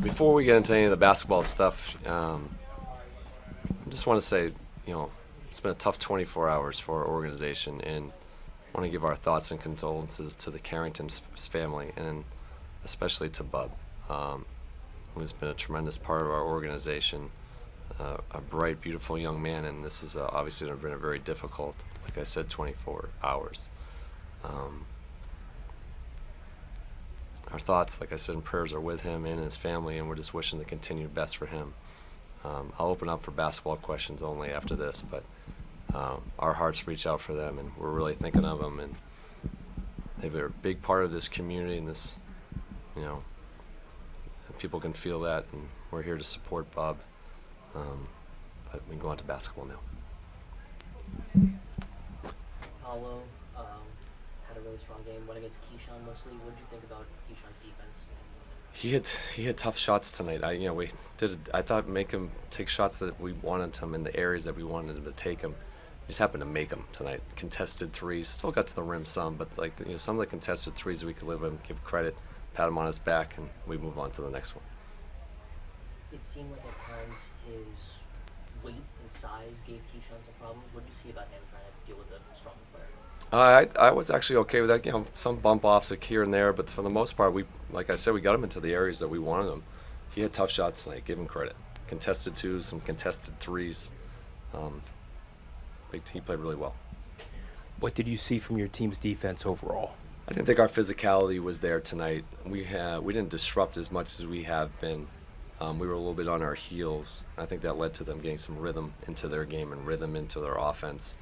Before we get into any of the basketball stuff, I just want to say, it's been a tough 24 hours for our organization, and I want to give our thoughts and condolences to the Carrington's family, and especially to Bub, who's been a tremendous part of our organization, a bright, beautiful young man, and this is obviously been a very difficult, like I said, 24 hours. Our thoughts, like I said, and prayers are with him and his family, and we're just wishing the continued best for him. I'll open up for basketball questions only after this, but our hearts reach out for them, and we're really thinking of them, and they're a big part of this community, and this, people can feel that, and we're here to support Bob. But we can go on to basketball now. Paulo had a really strong game, went against Keyshawn mostly. What did you think about Keyshawn's defense? He hit tough shots tonight. I thought make him take shots that we wanted him in the areas that we wanted him to take him. He just happened to make them tonight. Contested threes, still got to the rim some, but some of the contested threes we could live with him, give credit, pat him on his back, and we move on to the next one. It seemed like at times his weight and size gave Keyshawn some problems. What did you see about him trying to deal with a strong player? I was actually okay with that. Some bump offs here and there, but for the most part, like I said, we got him into the areas that we wanted him. He had tough shots tonight. Give him credit. Contested twos, some contested threes. He played really well. What did you see from your team's defense overall? I didn't think our physicality was there tonight. We didn't disrupt as much as we have been. We were a little bit on our heels. I think that led to them getting some rhythm into their game and rhythm into their offense.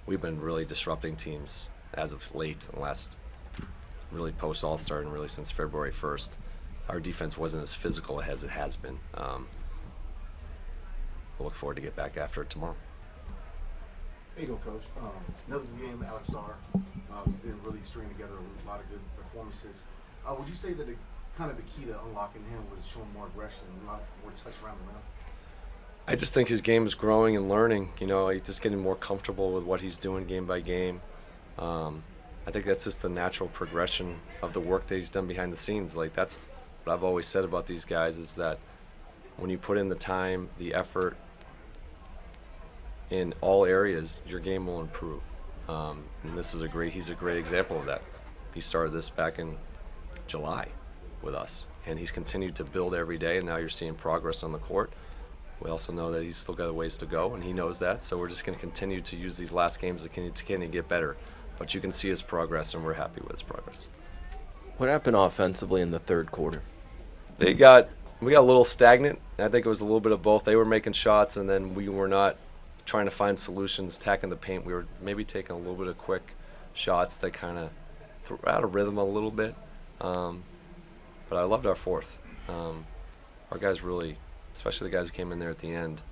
We've been really disrupting teams as of late, in the last really post All-Star and really since February 1st. Our defense wasn't as physical as it has been. We'll look forward to get back after it tomorrow. There you go, Coach. Another game, Alex Sarr. He's been really stringing together a lot of good performances. Would you say that kind of the key to unlocking him was showing more aggression and a lot more touch around the rim? I just think his game is growing and learning. He's just getting more comfortable with what he's doing game by game. I think that's just the natural progression of the work that he's done behind the scenes. That's what I've always said about these guys, is that when you put in the time, the effort in all areas, your game will improve. And he's a great example of that. He started this back in July with us, and he's continued to build every day, and now you're seeing progress on the court. We also know that he's still got a ways to go, and he knows that, so we're just going to continue to use these last games to continue to get better. But you can see his progress, and we're happy with his progress. What happened offensively in the third quarter? We got a little stagnant. I think it was a little bit of both. They were making shots, and then we were not trying to find solutions, attacking the paint. We were maybe taking a little bit of quick shots that kind of threw out of rhythm a little bit. But I loved our fourth. Our guys really, especially the guys who came in there at the end,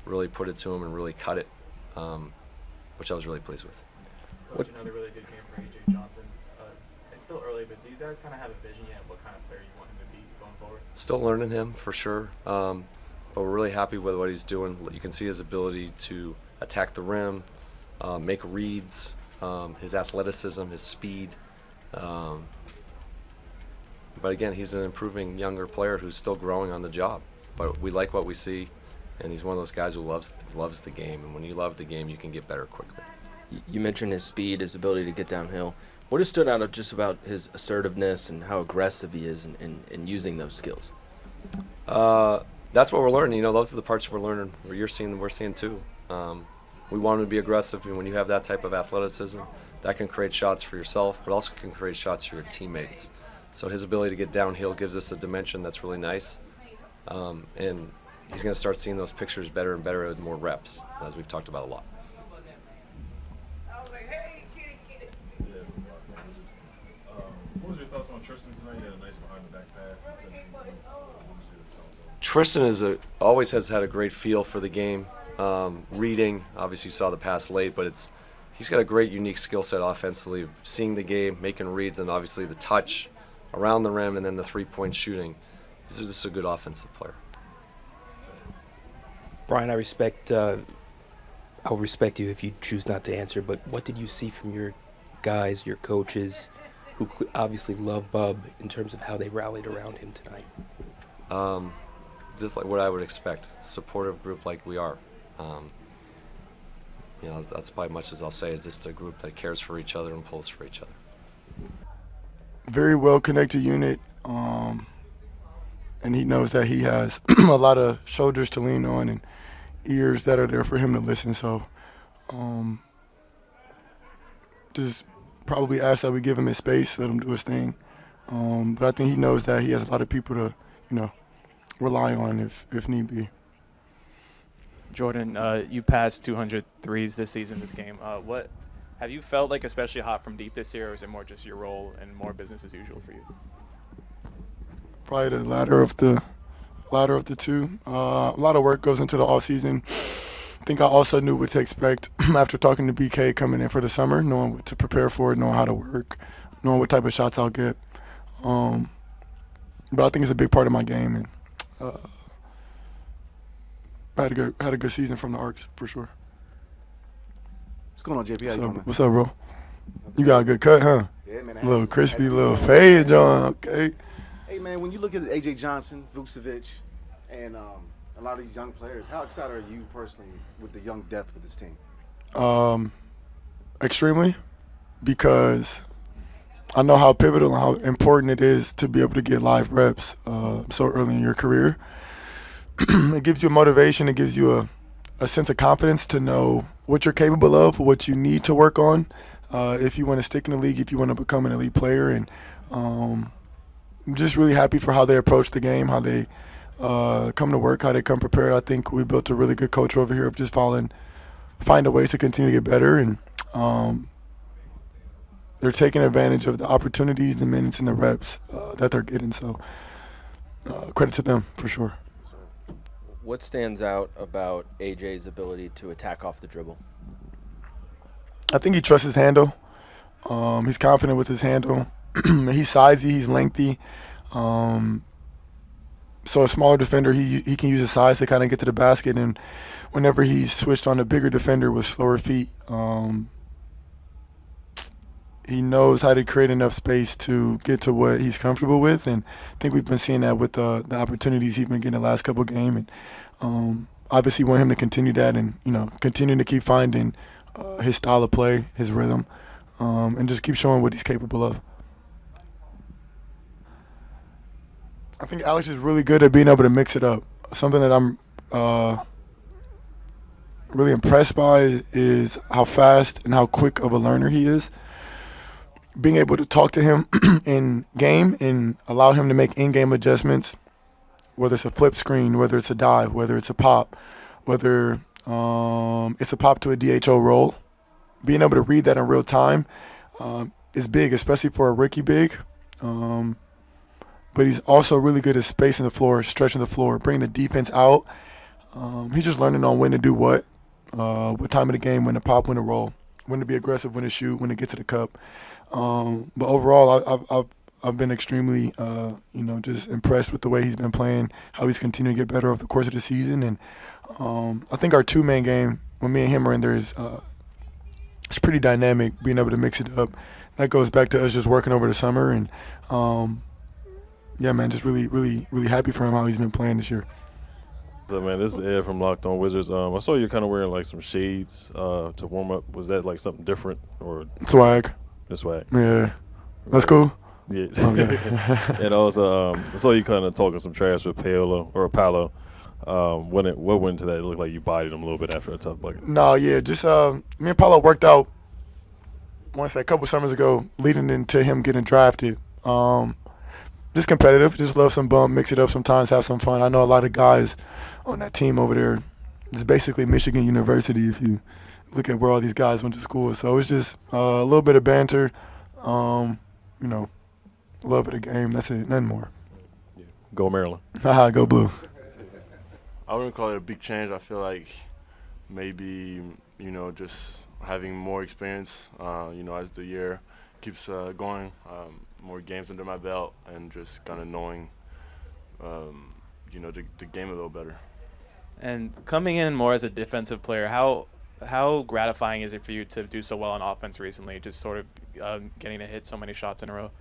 really put it to them and really cut it, which I was really pleased with. Coach, another really good game for A.J. Johnson. It's still early, but do you guys kind of have a vision yet what kind of player you want him to be going forward? Still learning him, for sure. But we're really happy with what he's doing. You can see his ability to attack the rim, make reads, his athleticism, his speed. But again, he's an improving younger player who's still growing on the job. But we like what we see, and he's one of those guys who loves the game. And when you love the game, you can get better quickly. You mentioned his speed, his ability to get downhill. What has stood out just about his assertiveness and how aggressive he is in using those skills? That's what we're learning. Those are the parts we're learning. We're seeing too. We want him to be aggressive, and when you have that type of athleticism, that can create shots for yourself, but also can create shots for your teammates. So his ability to get downhill gives us a dimension that's really nice, and he's going to start seeing those pictures better and better with more reps, as we've talked about a lot. What was your thoughts on Tristan tonight? He had a nice behind-the-back pass and 17 points. What was your thoughts on Tristan always has had a great feel for the game. Reading, obviously you saw the pass late, but he's got a great unique skill set offensively, seeing the game, making reads, and obviously the touch around the rim and then the three-point shooting. He's just a good offensive player. Brian, I'll respect you if you choose not to answer, but what did you see from your guys, your coaches, who obviously love Bub, in terms of how they rallied around him tonight? Just like what I would expect, supportive group like we are. That's probably much as I'll say, is just a group that cares for each other and pulls for each other. Very well connected unit, and he knows that he has a lot of shoulders to lean on and ears that are there for him to listen. So just probably ask that we give him his space, let him do his thing. But I think he knows that he has a lot of people to, rely on if need be. Jordan, you passed 200 threes this season, this game. What have you felt like especially hot from deep this year, or is it more just your role and more business as usual for you? Probably the latter of the two. A lot of work goes into the off season. I think I also knew what to expect after talking to BK coming in for the summer, knowing what to prepare for, knowing how to work, knowing what type of shots I'll get. But I think it's a big part of my game, and I had a good season from the Arcs for sure. What's going on, JP? How you doing, man? What's up, bro? You got a good cut, huh? Yeah, man. A little crispy, little fade, John. Okay. Hey, man, when you look at AJ Johnson, 𝗙𝗢𝗟𝗧𝗏, and a lot of these young players, how excited are you personally with the young depth with this team? Extremely, because I know how pivotal and how important it is to be able to get live reps so early in your career. It gives you motivation. It gives you a sense of confidence to know what you're capable of, what you need to work on if you want to stick in the league, if you want to become an elite player. And I'm just really happy for how they approach the game, how they come to work, how they come prepared. I think we built a really good culture over here of just finding ways to continue to get better. And they're taking advantage of the opportunities, the minutes, and the reps that they're getting. So credit to them for sure. What stands out about AJ's ability to attack off the dribble? I think he trusts his handle. He's confident with his handle. He's sizey, he's lengthy. So a smaller defender, he can use his size to kind of get to the basket. And whenever he's switched on a bigger defender with slower feet, he knows how to create enough space to get to what he's comfortable with. And I think we've been seeing that with the opportunities he's been getting the last couple of games. And obviously want him to continue that and, continue to keep finding his style of play, his rhythm, and just keep showing what he's capable of. I think Alex is really good at being able to mix it up. Something that I'm really impressed by is how fast and how quick of a learner he is. Being able to talk to him in game and allow him to make in-game adjustments, whether it's a flip screen, whether it's a dive, whether it's a pop, whether it's a pop to a DHO roll. Being able to read that in real time is big, especially for a rookie big. But he's also really good at spacing the floor, stretching the floor, bringing the defense out. He's just learning on when to do what time of the game, when to pop, when to roll, when to be aggressive, when to shoot, when to get to the cup. But overall, I've been extremely, just impressed with the way he's been playing, how he's continuing to get better over the course of the season. And I think our two-man game, when me and him are in there, it's pretty dynamic, being able to mix it up. That goes back to us just working over the summer. And, yeah, man, just really, really, really happy for him how he's been playing this year. So, man, this is Ed from Locked On Wizards. I saw you kind of wearing, like, some shades to warm up. Was that, like, something different? Or Swag. Just swag? Yeah. That's cool. Yeah. Okay. And also, I saw you kind of talking some trash with Paolo. What went into that? It looked like you bodied him a little bit after a tough bucket. No, yeah, just me and Paolo worked out, I want to say a couple summers ago, leading into him getting drafted. Just competitive, just love some bump, mix it up sometimes, have some fun. I know a lot of guys on that team over there. It's basically Michigan University if you look at where all these guys went to school. So it's just a little bit of banter, a little bit of game. That's it, nothing more. Yeah. Go Maryland. Haha, go blue. I wouldn't call it a big change. I feel like maybe, just having more experience, as the year keeps going, more games under my belt, and just kind of knowing, the game a little better. And coming in more as a defensive player, how gratifying is it for you to do so well on offense recently, just sort of getting to hit so many shots in a row?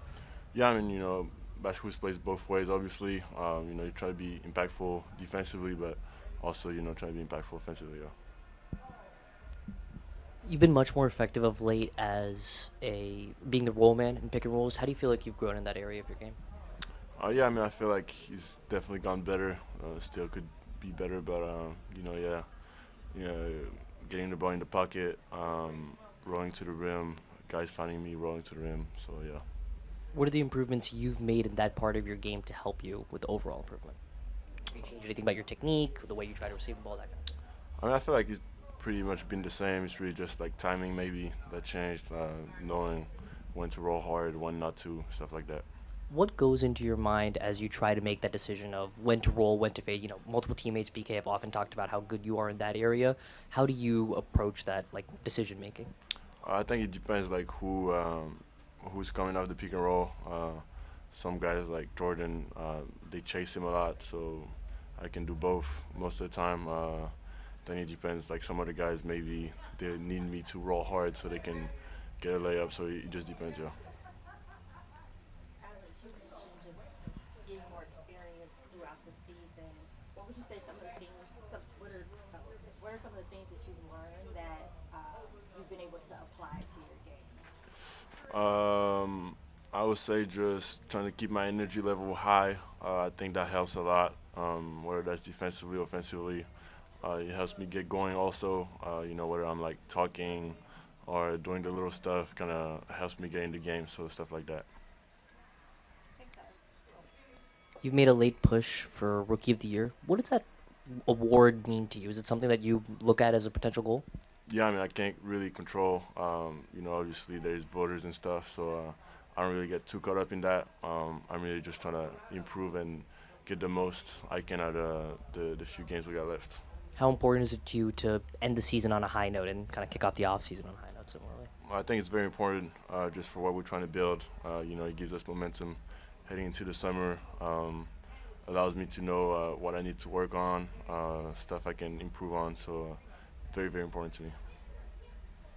Yeah, I mean, basketball plays both ways, obviously. You know, you try to be impactful defensively, but also, you know, try to be impactful offensively, yeah. You've been much more effective of late as being the roll man in pick and rolls. How do you feel like you've grown in that area of your game? Yeah, I mean, I feel like he's definitely gone better. Still could be better, but you know, yeah, getting the ball in the pocket, rolling to the rim, guys finding me rolling to the rim. So yeah. What are the improvements you've made in that part of your game to help you with overall improvement? Have you changed anything about your technique, the way you try to receive the ball, that kind of thing? I mean, I feel like it's pretty much been the same. It's really just like timing maybe that changed, knowing when to roll hard, when not to, stuff like that. What goes into your mind as you try to make that decision of when to roll, when to fade? You know, multiple teammates, BK, have often talked about how good you are in that area. How do you approach that, like, decision making? I think it depends, like who's coming off the pick and roll. Some guys like Jordan, they chase him a lot, so I can do both most of the time. Then it depends, like some other guys maybe they need me to roll hard so they can get a layup. So it just depends, yeah. Alex, you mentioned just getting more experience throughout the season. What would you say some of the things? What are some of the things that you've learned that you've been able to apply to your game? I would say just trying to keep my energy level high. I think that helps a lot, whether that's defensively or offensively. It helps me get going also, you know, whether I'm like talking or doing the little stuff, kind of helps me get into games, so stuff like that. You've made a late push for Rookie of the Year. What does that award mean to you? Is it something that you look at as a potential goal? Yeah, I mean, I can't really control, you know, obviously there's voters and stuff, so I don't really get too caught up in that. I'm really just trying to improve and get the most I can out of the few games we got left. How important is it to you to end the season on a high note and kind of kick off the off season on a high note similarly? I think it's very important just for what we're trying to build. You know, it gives us momentum heading into the summer. Allows me to know what I need to work on, stuff I can improve on. So very, very important to me.